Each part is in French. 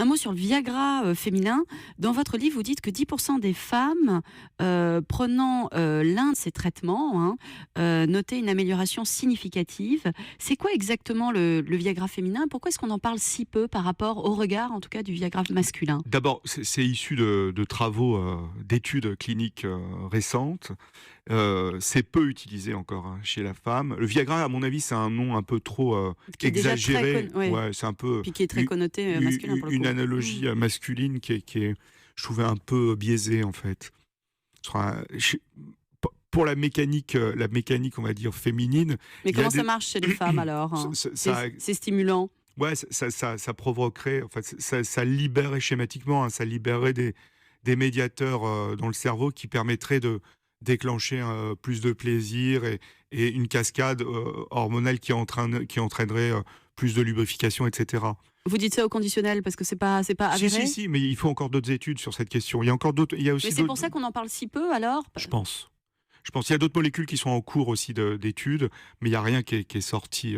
Un mot sur le Viagra féminin. Dans votre livre, vous dites que 10% des femmes prenant l'un de ces traitements notaient une amélioration significative. C'est quoi exactement le Viagra féminin? Pourquoi est-ce qu'on en parle si peu par rapport au regard, en tout cas, du Viagra masculin? D'abord, c'est issu de travaux, d'études cliniques récentes. C'est peu utilisé encore chez la femme. Le Viagra, à mon avis, c'est un nom un peu trop Qui est déjà exagéré. ouais. Ouais, c'est un peu Puis qui est très connoté masculin pour le une coup. analogie masculine qui est, je trouvais, un peu biaisée en fait. Pour la mécanique, on va dire féminine, Mais il y a comment ça des, marche chez les femmes alors, hein? C'est stimulant. ouais, ça provoquerait, en fait, ça libérerait schématiquement, ça libérerait des médiateurs dans le cerveau qui permettraient de déclencher plus de plaisir et une cascade hormonale qui entraînerait plus de lubrification, etc. Vous dites ça au conditionnel parce que c'est pas Si, avéré? si, mais il faut encore d'autres études sur cette question. Il y a encore d'autres, il y a Mais aussi c'est d'autres. pour ça qu'on en parle si peu alors? Je pense. Je pense. Il y a d'autres molécules qui sont en cours aussi d'études, mais il n'y a rien qui est sorti.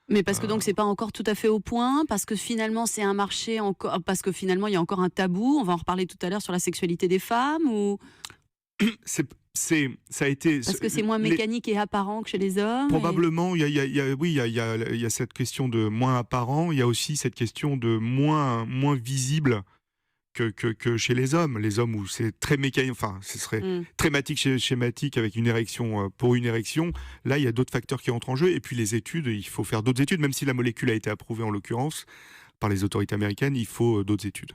Mais parce que Euh, donc c'est pas encore tout à fait au point, parce que finalement c'est un marché encore, parce que finalement il y a encore un tabou, on va en reparler tout à l'heure sur la sexualité des femmes, ou ça a été. parce que c'est moins mécanique et apparent que chez les hommes Probablement, oui, il y a cette question de moins apparent. Il y a aussi cette question de moins visible que chez les hommes. Les hommes où c'est très mécanique, enfin, ce serait Hmm. trématique, schématique avec une érection pour une érection. Là, il y a d'autres facteurs qui entrent en jeu. Et puis les études, il faut faire d'autres études, même si la molécule a été approuvée en l'occurrence par les autorités américaines, il faut d'autres études.